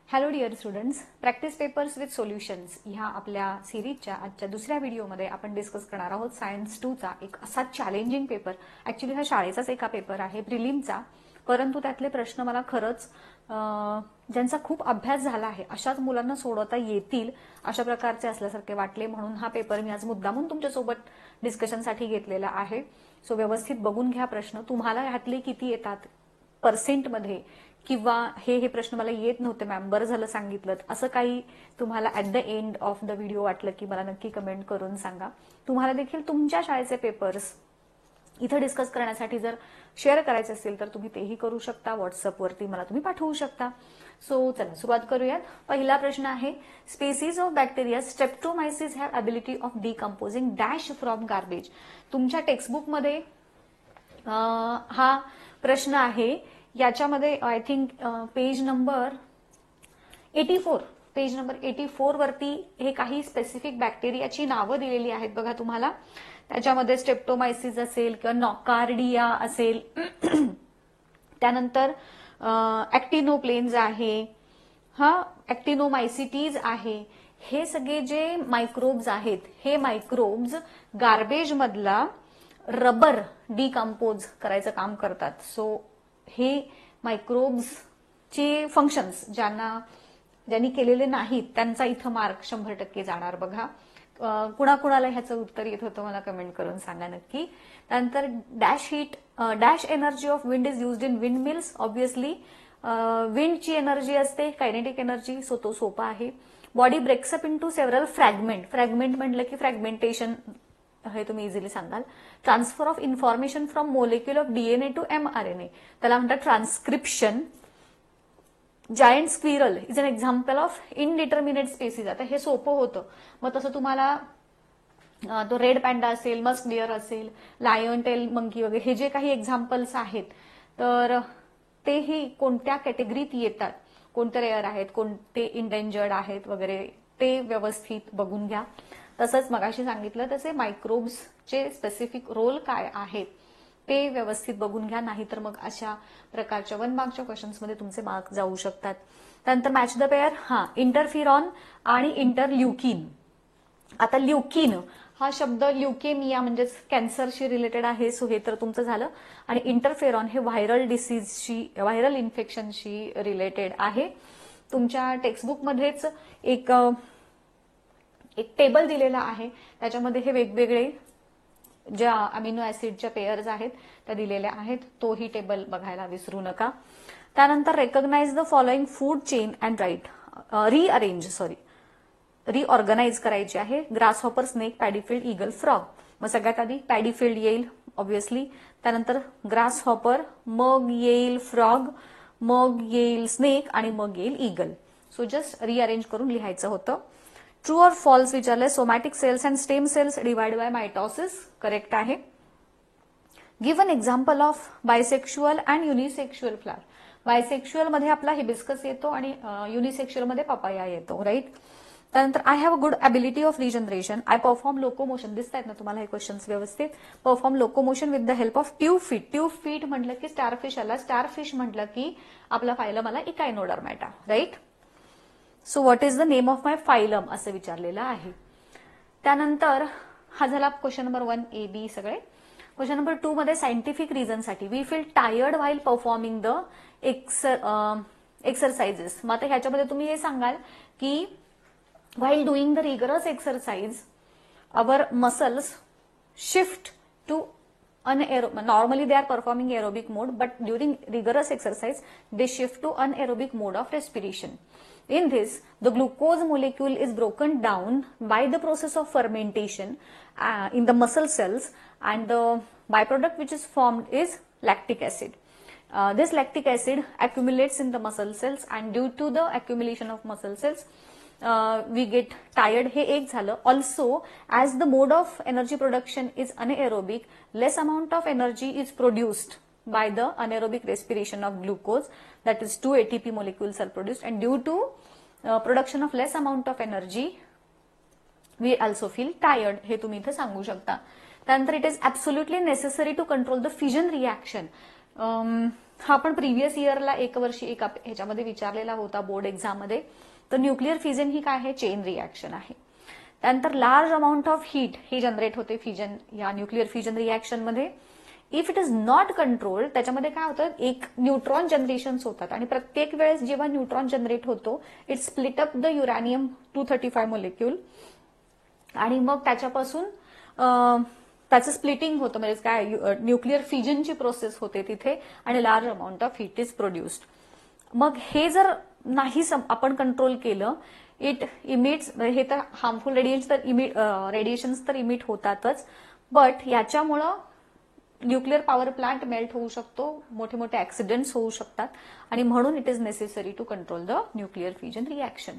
Hello dear students, practice papers with solutions ह्या आपल्या सिरीजच्या आजच्या दुसऱ्या व्हिडिओमध्ये आपण डिस्कस करणार आहोत सायन्स 2 चा एक असा चॅलेंजिंग पेपर. ऍक्च्युली हा शाळेचाच एका पेपर आहे प्रिलिमचा, परंतु त्यातले प्रश्न मला खरंच ज्यांचा खूप अभ्यास झाला आहे अशाच मुलांना सोडवता येतील अशा प्रकारचे असल्यासारखे वाटले, म्हणून हा पेपर मी आज मुद्दामून तुमच्यासोबत डिस्कशनसाठी घेतलेला आहे. सो व्यवस्थित बघून घ्या प्रश्न. तुम्हाला ह्यातले किती येतात पर्सेंटमध्ये, किंवा हे प्रश्न मला येत नव्हते मॅम, बरं झालं सांगितलं, असं काही तुम्हाला at the end of the video वाटलं की मला नक्की कमेंट करून सांगा. तुम्हाला देखील तुमच्या शाळेचे पेपर्स इथं डिस्कस करण्यासाठी जर शेअर करायचे असतील तर तुम्ही तेही करू शकता. व्हॉट्सअपवरती मला तुम्ही पाठवू शकता. सो चला सुरुवात करूयात. पहिला प्रश्न आहे, species of bacteria streptomyces have ability of decomposing dash from garbage. तुमच्या टेक्स्टबुकमध्ये हा प्रश्न आहे. याच्यामध्ये आय थिंक पेज नंबर 84 वरती हे काही स्पेसिफिक बॅक्टेरियाची नावं दिलेली आहेत बघा तुम्हाला. त्याच्यामध्ये स्ट्रेप्टोमायसिस असेल किंवा नॉकार्डिया असेल, त्यानंतर ऍक्टिनोप्लेन्स आहे, ऍक्टिनोमायसिटीज आहे. हे सगळे जे मायक्रोब्स आहेत, हे मायक्रोब्स गार्बेज मधला रबर डिकम्पोज करायचं काम करतात. सो हे मायक्रोब्सचे फंक्शन्स ज्यांनी केलेले नाहीत त्यांचा इथं मार्क 100% जाणार बघा. कुणाकुणाला ह्याचं उत्तर येत होतं मला कमेंट करून सांगा नक्की. त्यानंतर dash energy of wind is used in wind mills. Obviously विंडची एनर्जी असते कायनेटिक एनर्जी, सो तो सोपा आहे. Body breaks up into several fragment म्हटलं की फ्रॅगमेंटेशन हे तुम्ही इझिली सांगाल. Transfer of information from molecule of DNA to mRNA, त्याला म्हणतात transcription. Giant squirrel is an example of indeterminate species. आता हे सोपं होतं, मग तसं तुम्हाला तो रेड पॅन्डा असेल, मस्क डिअर असेल, लायन टेल मंकी वगैरे हे जे काही एक्झाम्पल्स आहेत तर तेही कोणत्या कॅटेगरीत येतात, कोणते रेअर आहेत, कोणते इंडेंजर्ड आहेत वगैरे ते व्यवस्थित बघून घ्या. तसंच मगाशी सांगितलं तसे मायक्रोब्सचे स्पेसिफिक रोल काय आहेत ते व्यवस्थित बघून घ्या, नाहीतर मग अशा प्रकारच्या 1 मार्कच्या क्वेश्चन्समध्ये तुमचे मार्क जाऊ शकतात. त्यानंतर मॅच द पेअर, इंटरफिरॉन आणि इंटरल्युकिन. आता ल्युकिन हा शब्द ल्युकेमिया म्हणजेच कॅन्सरशी रिलेटेड आहे, सो हे तर तुमचं झालं. आणि इंटरफेरॉन हे व्हायरल इन्फेक्शनशी रिलेटेड आहे. तुमच्या टेक्स्टबुकमध्येच एक टेबल दिलेला आहे, त्याच्यामध्ये हे वेगवेगळे ज्या अमिनो ऍसिडच्या पेयर्स आहेत त्या दिलेल्या आहेत, तोही टेबल बघायला विसरू नका. त्यानंतर recognise the following food chain and reorganise करायची आहे. Grasshopper, snake, paddy field, eagle, frog. मग सगळ्यात आधी पॅडीफिल्ड येईल ऑब्व्हियसली, त्यानंतर ग्रासहॉपर, मग येईल फ्रॉग, मग येईल स्नेक आणि मग येईल ईगल. सो जस्ट रिअरेंज करून लिहायचं होतं. ट्रू और फॉल्स विचारलंय. Somatic cells and stem cells divide by mitosis, correct आहे. Give an example of bisexual and unisexual flower. Bisexual मध्ये आपला हिबिस्कस येतो आणि युनिसेक्शुअल मध्ये पपाया येतो, राईट. त्यानंतर I have a good ability of regeneration. I perform locomotion. दिसत आहेत ना तुम्हाला हे क्वेश्चन्स व्यवस्थित. Perform locomotion with the help of tube feet. Tube feet म्हटलं की स्टारफिश आला, स्टारफिश म्हटलं की आपला फायलम आला echinodermata, right. So what is the name of my phylum असं विचारलेलं आहे. त्यानंतर हा झाला क्वेश्चन नंबर 1 A B सगळे. क्वेश्चन नंबर 2 मध्ये सायंटिफिक रिझनसाठी we feel tired while performing the exercises. मग आता ह्याच्यामध्ये तुम्ही हे सांगाल की while doing the rigorous exercise our muscles shift to normally they are performing aerobic mode, but during rigorous exercise they shift to anaerobic mode of respiration. In this the glucose molecule is broken down by the process of fermentation in the muscle cells, and the byproduct which is formed is lactic acid. This lactic acid accumulates in the muscle cells, and due to the accumulation of muscle cells we get tired. हे एक झालं. Also as the mode of energy production is anaerobic, less amount of energy is produced by the anaerobic respiration of glucose, that is 2 ATP molecules are produced, and due to production of less amount of energy we also feel tired. हे तुम्ही इथे सांगू शकता. त्यानंतर it is absolutely necessary to control the fission reaction. हा पण previous इयरला एक वर्षी एक ह्याच्यामध्ये विचारलेला होता बोर्ड एक्झाम मध्ये. तर न्यूक्लिअर फिजन ही काय आहे, चेन रिॲक्शन आहे. त्यानंतर लार्ज अमाऊंट ऑफ हीट हे जनरेट होते फिजन या न्यूक्लिअर फिजन रिॲक्शन मध्ये. If it is not control, त्याच्यामध्ये काय होतं, एक न्यूट्रॉन जनरेशन्स होतात आणि प्रत्येक वेळेस जेव्हा न्यूट्रॉन जनरेट होतो it split up the uranium 235 molecule आणि मग त्याच्यापासून त्याचं स्प्लिटिंग होतं, म्हणजे काय न्यूक्लिअर फिजनची प्रोसेस होते तिथे आणि large amount of heat is produced. मग हे जर नाही आपण कंट्रोल केलं, इट इमिट्स, हे तर हार्मफुल रेडिएशन्स तर इमिट होतातच, बट याच्यामुळं न्यूक्लिअर पॉवर प्लांट मेल्ट होऊ शकतो, मोठे मोठे ऍक्सिडेंट्स होऊ शकतात आणि म्हणून it is necessary to control the nuclear fission reaction.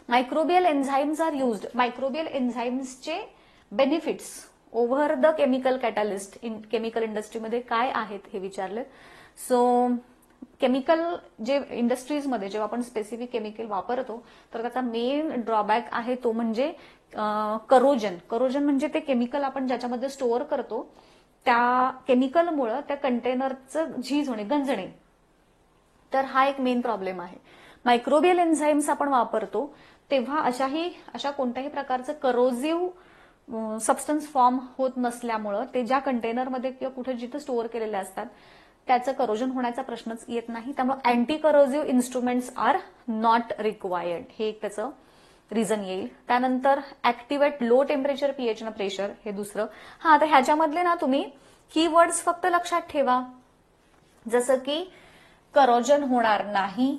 Microbial enzymes are used. Microbial एन्झाईम्सचे benefits over the chemical catalyst in chemical इंडस्ट्रीमध्ये काय आहेत हे विचारले. सो केमिकल जे इंडस्ट्रीजमध्ये जेव्हा आपण स्पेसिफिक केमिकल वापरतो तर त्याचा मेन ड्रॉबॅक आहे तो म्हणजे करोजन. करोजन म्हणजे ते केमिकल आपण ज्याच्यामध्ये स्टोअर करतो त्या केमिकलमुळं त्या कंटेनरचं झीज होणे, गंजणे. तर हा एक मेन प्रॉब्लेम आहे. मायक्रोबियल एन्झाईम्स आपण वापरतो तेव्हा अशा कोणत्याही प्रकारचं करोजिव्ह सबस्टन्स फॉर्म होत नसल्यामुळं ते ज्या कंटेनरमध्ये किंवा कुठे जिथे स्टोअर केलेले असतात त्याचं करोजन होण्याचा प्रश्नच येत नाही. त्यामुळे anti corrosive instruments are not required, हे एक त्याचं रिझन येईल. त्यानंतर ऍक्टिव्हेट लो टेम्परेचर पीएच ना प्रेशर, हे दुसरं. हा, आता ह्याच्यामधले ना तुम्ही कीवर्ड्स फक्त लक्षात ठेवा, जसं की करोजन होणार नाही,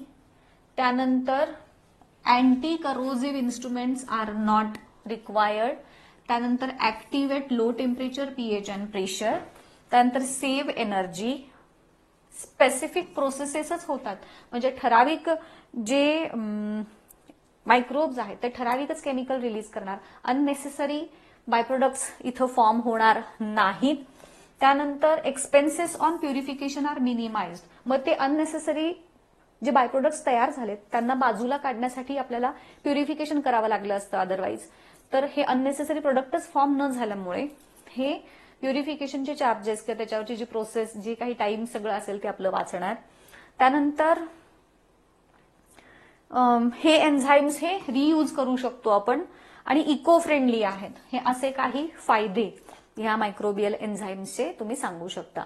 त्यानंतर anti corrosive instruments are not required, त्यानंतर activate low temperature pH and pressure, त्यानंतर सेव्ह एनर्जी. स्पेसिफिक प्रोसेसेसच होतात, म्हणजे ठराविक जे मायक्रोब्स आहेत ते ठराविकच केमिकल रिलीज करणार, अननेसेसरी बाय प्रोडक्ट्स इथं फॉर्म होणार नाहीत. त्यानंतर expenses on purification are minimised. मग ते अननेसेसरी जे बाय प्रोडक्ट्स तयार झालेत त्यांना बाजूला काढण्यासाठी आपल्याला प्युरिफिकेशन करावं लागलं असतं अदरवाईज. तर हे अननेसेसरी प्रोडक्टच फॉर्म न झाल्यामुळे हे प्युरिफिकेशनचे चार्जेस किंवा त्याच्यावरची जी प्रोसेस, जी काही टाइम सगळं असेल ते आपलं वाचणार. त्यानंतर हे एन्झाईम्स हे रियूज करू शकतो आपण आणि इको फ्रेंडली आहेत, हे असे काही फायदे ह्या मायक्रोबियल एन्झाईम्सचे तुम्ही सांगू शकता.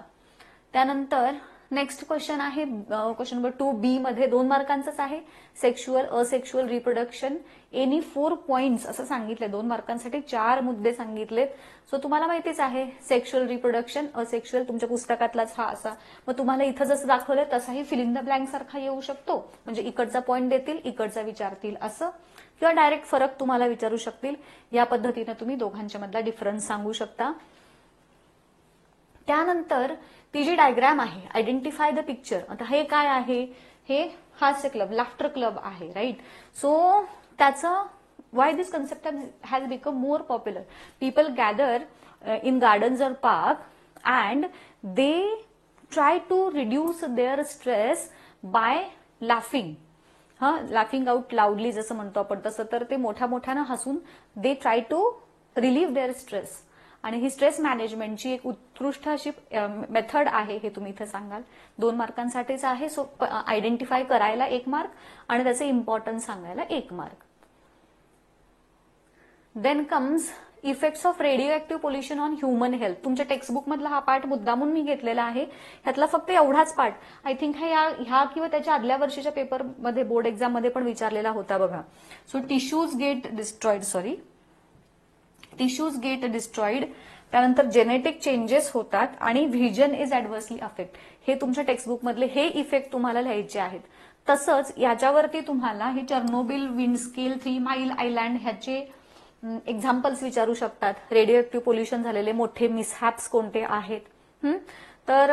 त्यानंतर नेक्स्ट क्वेश्चन आहे क्वेश्चन नंबर 2B मध्ये 2 मार्कांचाच आहे. Sexual asexual reproduction any 4 points असं सांगितले. 2 मार्कांसाठी 4 मुद्दे सांगितलेत. सो तुम्हाला माहितीच आहे सेक्शुअल रिप्रोडक्शन, असेक्शुअल तुमच्या पुस्तकातलाच हा असा. मग तुम्हाला इथं जसं दाखवलंय तसाही फिल इन द ब्लँक सारखा येऊ शकतो, म्हणजे इकडचा पॉइंट देतील, इकडचा विचारतील असं, किंवा डायरेक्ट फरक तुम्हाला विचारू शकतील. या पद्धतीने तुम्ही दोघांच्या मधला डिफरन्स सांगू शकता. त्यानंतर ती जी डायग्राम आहे, आयडेंटिफाय द पिक्चर. आता हे काय आहे, हे हास्य क्लब, लाफ्टर क्लब आहे, राईट. सो त्याचं why this concept has become more popular. People gather in gardens or park and they try to reduce their stress by laughing. Laughing out loudly जसं म्हणतो आपण तसं. तर ते मोठ्या मोठ्यानं हसून they try to relieve their stress. आणि ही स्ट्रेस मॅनेजमेंटची एक उत्कृष्ट अशी मेथड आहे, हे तुम्ही इथे सांगाल. 2 मार्कांसाठीच आहे. सो आयडेंटिफाय करायला 1 मार्क आणि त्याचे इम्पॉर्टन्स सांगायला 1 मार्क. Then comes effects of radioactive pollution on human health. तुमच्या टेक्स्टबुक मधला हा पार्ट मुद्दामून मी घेतलेला आहे. ह्यातला फक्त एवढाच पार्ट आय थिंक ह्या किंवा त्याच्या आदल्या वर्षीच्या पेपरमध्ये बोर्ड एक्झाम मध्ये पण विचारलेला होता बघा. सो टिश्यूज गेट डिस्ट्रॉइड, त्यानंतर जेनेटिक चेंजेस होतात आणि व्हिजन इज ऍडव्हर्सली अफेक्ट. हे तुमच्या टेक्स्टबुक मधले हे इफेक्ट तुम्हाला लिहायचे आहेत. तसंच याच्यावरती तुम्हाला हे चर्नोबिल, विंड स्केल, 3 माइल आयलँड ह्याचे एक्झाम्पल्स विचारू शकतात. रेडिओ ऍक्टिव्ह पोल्युशन झालेले मोठे मिसहॅप्स कोणते आहेत. तर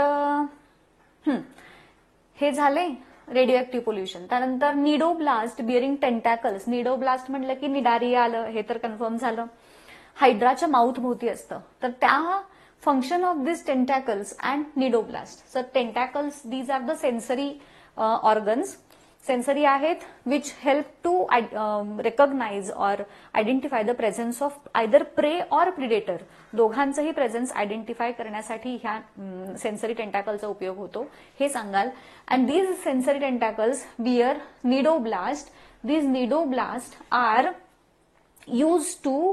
हे झाले रेडिओ ऍक्टिव्ह पोल्युशन. त्यानंतर निडोब्लास्ट बिअरिंग टेंटॅकल्स. निडोब्लास्ट म्हटलं की निडारिया आलं, हे तर कन्फर्म झालं. हायड्राच्या माउथ भोवती असतं. तर त्या function of this tentacles and cnidoblast. Sir tentacles these are the sensory organs sensory आहेत which help to recognise or identify the presence of either prey or predator. दोघांचंही प्रेझेन्स आयडेंटिफाय करण्यासाठी ह्या sensory टेंटॅकलचा उपयोग होतो हे सांगाल. And these sensory tentacles bear cnidoblast. These cnidoblast are use to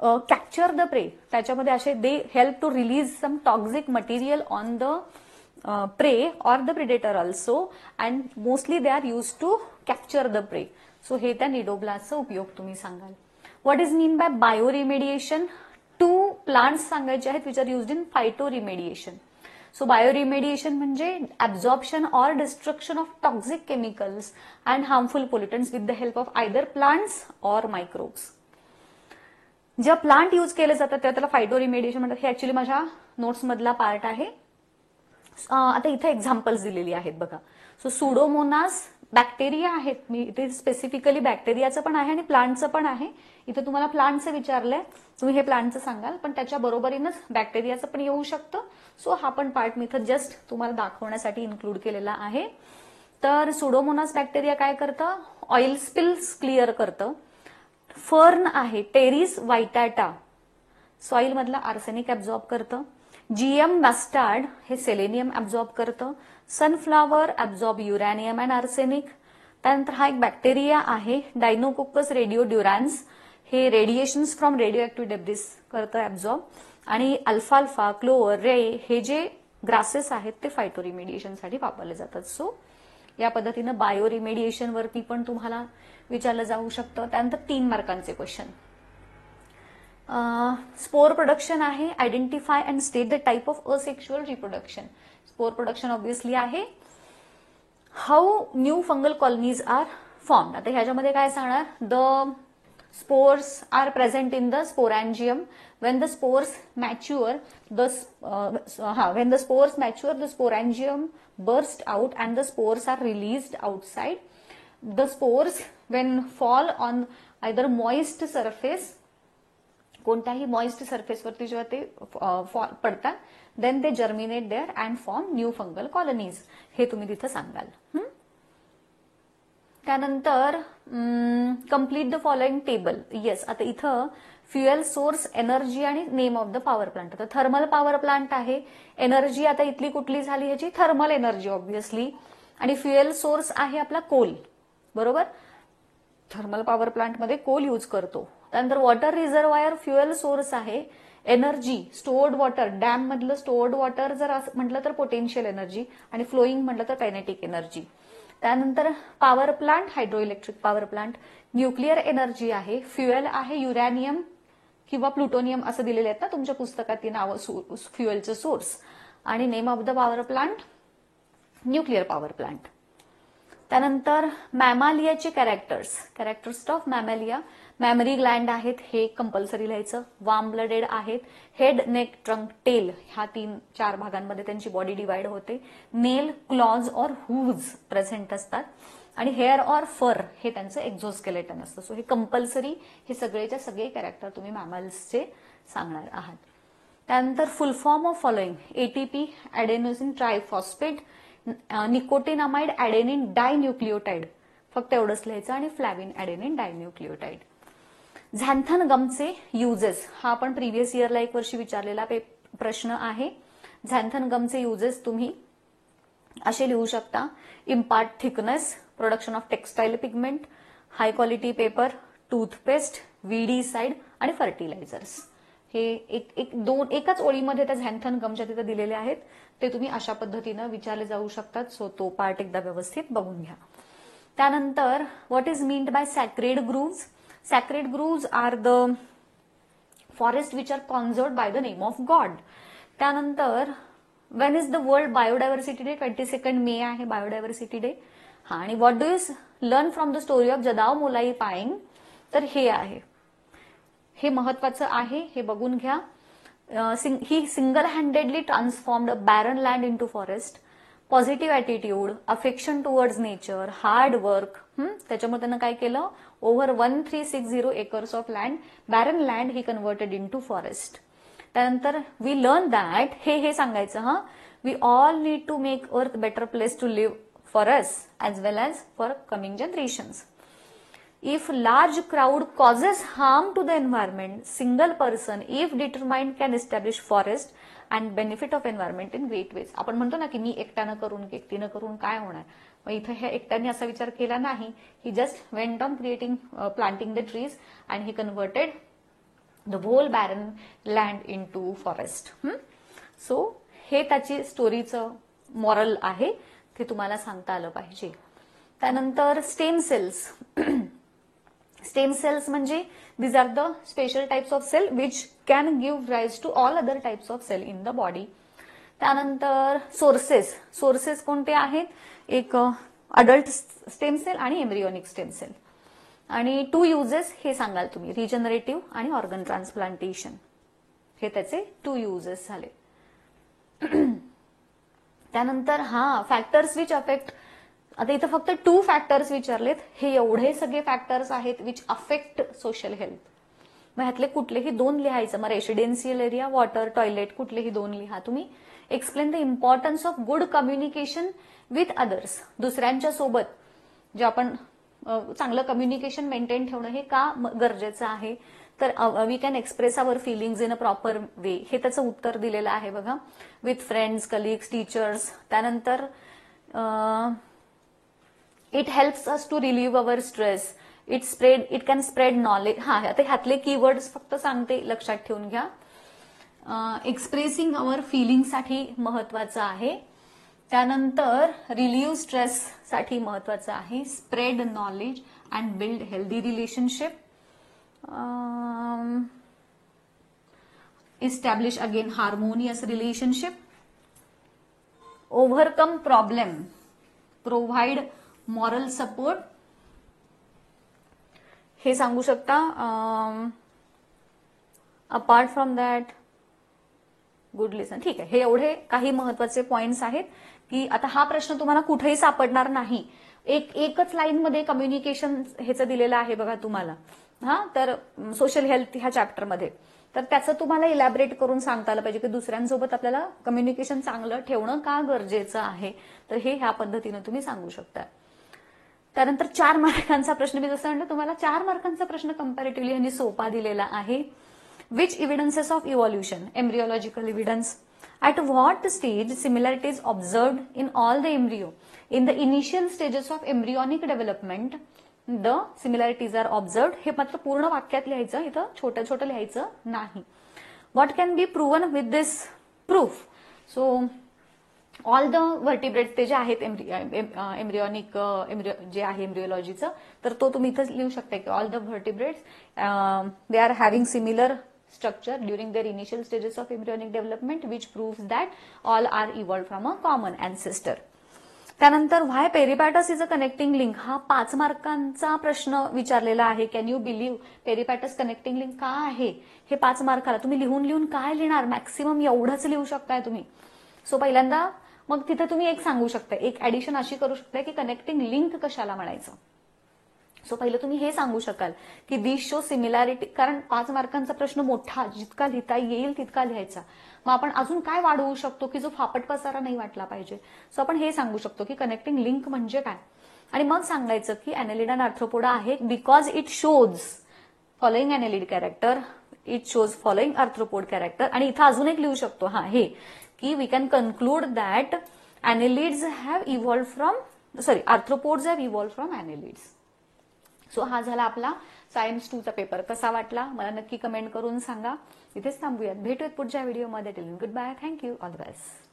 capture the prey. त्याच्यामध्ये असे they help to release some toxic material on the prey or the predator also, and mostly they are used to capture the prey. So हे त्या निडोब्लास्टचा उपयोग तुम्ही सांगाल. What is mean by bioremediation? 2 plants सांगायचे आहेत which are used in phytoremediation. So bioremediation म्हणजे absorption or destruction of toxic chemicals and harmful pollutants with the help of either plants or microbes. जेव्हा plant use केले जातात तेव्हा त्याला फायटोरिमेडिएशन म्हणतात. हे ऍक्च्युली माझ्या नोट्स मधला पार्ट आहे. आता इथे एक्झाम्पल्स दिलेली आहेत बघा. सो सुडोमोनास बॅक्टेरिया आहेत. मी इथे स्पेसिफिकली बॅक्टेरियाचं पण आहे आणि प्लांटचं पण आहे. इथे तुम्हाला प्लांटचं विचारलंय, तुम्ही हे प्लांटचं सांगाल, पण त्याच्या बरोबरीनच बॅक्टेरियाचं पण येऊ शकतं. सो हा पण पार्ट मी इथं जस्ट तुम्हाला दाखवण्यासाठी इन्क्लूड केलेला आहे. तर सुडोमोनास बॅक्टेरिया काय करतं? ऑइल स्पिल्स क्लिअर करतं. फर्न आहे टेरिस व्हायटाटा, सॉइल मधला आर्सेनिक ऍब्झॉर्ब करतं. जीएम मस्टार्ड हे सेलेनियम ऍब्झॉर्ब करतं. Sunflower absorb uranium and arsenic. त्यानंतर हा एक बॅक्टेरिया आहे डायनोकोकस रेडिओड्युरॅन्स, हे radiations from radio active debris करतं ऍब्झॉर्ब. आणि अल्फाल्फा, क्लोवर, रे हे जे ग्रासेस आहेत ते फायटोरिमेडिएशनसाठी वापरले जातात. सो या पद्धतीनं बायोरिमेडिएशन वरती पण तुम्हाला विचारलं जाऊ शकतं. त्यानंतर 3 मार्कांचे क्वेश्चन. स्पोर प्रोडक्शन आहे. Identify and state the type of asexual reproduction. Spore production obviously आहे. How new fungal colonies are formed. आता ह्याच्यामध्ये काय सांगणार? The spores are present in the sporangium. when the spores mature the sporangium burst out and the spores are released outside. The spores when fall on either moist surface, कोणत्याही moist surface वरती जेव्हा ते पडतात, then ते germinate there and form new fungal colonies. हे तुम्ही तिथं सांगाल. त्यानंतर complete the following table. Yes, आता इथं फ्युएल सोर्स, एनर्जी आणि name of the power plant. आता थर्मल पॉवर प्लांट आहे. एनर्जी आता इथली कुठली झाली? ह्याची थर्मल एनर्जी ऑब्व्हियसली. आणि फ्युएल सोर्स आहे आपला कोल, बरोबर. थर्मल पॉवर प्लांट मध्ये कोल यूज करतो. त्यानंतर वॉटर रिझर्वायर फ्युएल सोर्स आहे. एनर्जी स्टोर्ड वॉटर, डॅम मधलं स्टोर्ड वॉटर जर म्हटलं तर पोटेन्शियल एनर्जी, आणि फ्लोईंग म्हटलं तर कायनेटिक एनर्जी. त्यानंतर power plant, hydro electric power plant. Nuclear energy आहे. फ्युएल आहे युरॅनियम किंवा प्लुटोनियम असं दिलेले आहेत ना तुमच्या पुस्तकात ती नावं फ्युएलचं सोर्स. आणि name of the power plant nuclear power plant. त्यानंतर मॅमालियाचे कॅरेक्टर्स ऑफ मॅमालिया. मॅमरी ग्लँड आहेत, हे कंपल्सरी लिहायचं. वार्म ब्लडेड आहेत. हेड, नेक, ट्रंक, टेल ह्या 3-4 भागांमध्ये त्यांची बॉडी डिवाइड होते. नेल, क्लॉज और हूव्ज प्रेझेंट असतात. आणि हेअर ऑर फर हे त्यांचं एक्झोस्केलेटन असतं. सो हे कंपल्सरी, हे सगळेच्या सगळे कॅरेक्टर तुम्ही मॅमल्सचे सांगणार आहात. त्यानंतर full form of following: ATP, adenosine triphosphate, nicotinamide adenine dinucleotide, फक्त एवढंच लिहायचं. आणि फ्लॅविन ॲडेनिन डायन्यूक्लियोटाइड. झॅन्थन गमचे युजेस, हा आपण प्रिव्हियस इयरला 1 वर्षी विचारलेला प्रश्न आहे. झॅन्थन गमचे युजेस तुम्ही असे लिहू शकता: impart thickness, production of textile pigment, high quality paper, toothpaste, weedicide आणि फर्टिलायझर्स. हे एकाच ओळीमध्ये त्या झॅन्थन गमच्या तिथे दिलेले आहेत. ते तुम्ही अशा पद्धतीनं विचारले जाऊ शकतात. सो तो पार्ट एकदा व्यवस्थित बघून घ्या. त्यानंतर what is meant by sacred groves. Sacred groves are the forest which are conserved by the name of god. त्यानंतर when is the world biodiversity day? 22 May आहे बायोडायव्हर्सिटी डे. हा, आणि what do you learn from the story of Jadav Molai Payeng? तर हे आहे, हे महत्वाचं आहे, हे बघून घ्या. He single handedly transformed a barren land into forest. Positive attitude, affection towards nature, hard work. त्याच्यामुळे त्यानं काय केलं? Over 1360 acres of land, barren land, he converted into forest. त्यानंतर वी लर्न दॅट, हे सांगायचं, we all need to make earth better place to live for us as well as for coming generations. If large crowd causes harm to the environment, single person, if determined, can establish forest and benefit of environment in great ways. आपण म्हणतो ना की मी एकट्यानं करून एकटीनं करून काय होणार, मग इथे हे एकट्याने असा विचार केला नाही. He just went on creating planting the trees and he converted the whole barren land into forest. So हे त्याची स्टोरीचं मॉरल आहे, ते तुम्हाला सांगता आलं पाहिजे. त्यानंतर स्टेम सेल्स. स्टेम सेल्स म्हणजे these are the special types of cell which can give rise to all other types of cell in the body. त्यानंतर सोर्सेस कोणते आहेत, एक अडल्ट स्टेम सेल आणि एम्ब्रियोनिक स्टेम सेल. आणि 2 uses हे सांगाल तुम्ही, रिजनरेटिव्ह आणि ऑर्गन ट्रान्सप्लांटेशन, हे त्याचे 2 युजेस झाले. त्यानंतर फॅक्टर्स विच अफेक्ट, आता इथं फक्त 2 फॅक्टर्स विचारलेत, हे एवढे सगळे फॅक्टर्स आहेत विच अफेक्ट सोशल हेल्थ. मग ह्यातले कुठलेही 2 लिहायचं. मग रेसिडेन्शियल एरिया, वॉटर, टॉयलेट, कुठलेही 2 लिहा तुम्ही. Explain the importance of good communication with others. दुसऱ्यांच्या सोबत जे आपण चांगलं कम्युनिकेशन मेंटेन ठेवणं हे का गरजेचं आहे, तर we can express our feelings in a proper way, हे त्याचं उत्तर दिलेलं आहे बघा. With friends, colleagues, teachers. त्यानंतर it helps us to relieve our stress. It can spread knowledge. आता ह्यातले कीवर्ड्स फक्त सांगते, लक्षात ठेवून घ्या. एक्सप्रेसिंग अवर फिलिंग साठी महत्वाचं आहे. त्यानंतर रिलीव्ह स्ट्रेस साठी महत्वाचं आहे. Spread knowledge and build healthy relationship. Establish again harmonious relationship. Overcome problem. Provide moral support. हे सांगू शकता. अपार्ट फ्रॉम दॅट गुड लिसन. ठीक आहे, हे एवढे काही महत्वाचे पॉइंट्स आहेत की आता हा प्रश्न तुम्हाला कुठेही सापडणार नाही. एकच लाईन मध्ये कम्युनिकेशन ह्याचं दिलेलं आहे बघा तुम्हाला. तर सोशल हेल्थ ह्या चॅप्टरमध्ये, तर त्याचं तुम्हाला इलॅबरेट करून सांगता आलं पाहिजे की दुसऱ्यांसोबत आपल्याला कम्युनिकेशन चांगलं ठेवणं का गरजेचं आहे, तर हे ह्या पद्धतीनं तुम्ही सांगू शकता. त्यानंतर 4 मार्कांचा प्रश्न, मी जसं म्हणलं तुम्हाला 4 मार्कांचा प्रश्न कंपॅरेटिव्हली आणि सोपा दिलेला आहे. Which evidences of evolution. Embryological evidence. At what stage similarities observed in all the embryo? In the initial stages of embryonic development, the similarities are observed. हे मात्र पूर्ण वाक्यात लिहायचं, इथं छोटं छोटं लिहायचं नाही. What can be proven with this proof? So all the vertebrates ते जे आहेत एम्ब्रियोनिक जे आहे एम्ब्रियोलॉजीचं, तर तो तुम्ही इथं लिहू शकता की all the vertebrates they are having similar structure during their initial stages of embryonic development, which proves that all are evolved from a common ancestor. त्यानंतर why peripatus is a connecting link. हा 5 मार्कांचा प्रश्न विचारलेला आहे. Can you believe peripatus connecting link का आहे, हे 5 मार्काला. तुम्ही लिहून काय लिहिणार, मॅक्सिमम एवढंच लिहू शकताय तुम्ही. सो पहिल्यांदा मग तिथे तुम्ही एक सांगू शकता, एक ऍडिशन अशी करू शकता की कनेक्टिंग लिंक कशाला म्हणायचं. सो पहिलं तुम्ही हे सांगू शकाल की दिस शो सिमिलॅरिटी, कारण 5 मार्कांचा प्रश्न मोठा, जितका लिहिता येईल तितका लिहायचा. मग आपण अजून काय वाढवू शकतो की जो फापट पसारा नाही वाटला पाहिजे. सो आपण हे सांगू शकतो की कनेक्टिंग लिंक म्हणजे काय, आणि मग सांगायचं की ॲनेलिड आणि आर्थ्रोपोडा आहे because it shows following annelid character, it shows following arthropod character. आणि इथं अजून एक लिहू शकतो हे की we can conclude that annelids have evolved from arthropods have evolved from annelids. So हा झाला आपला सायन्स 2चा पेपर. कसा वाटला मला नक्की कमेंट करून सांगा. इथेच थांबूयात, भेटूयात पुढच्या व्हिडिओमध्ये. Till good bye, thank you, all the best.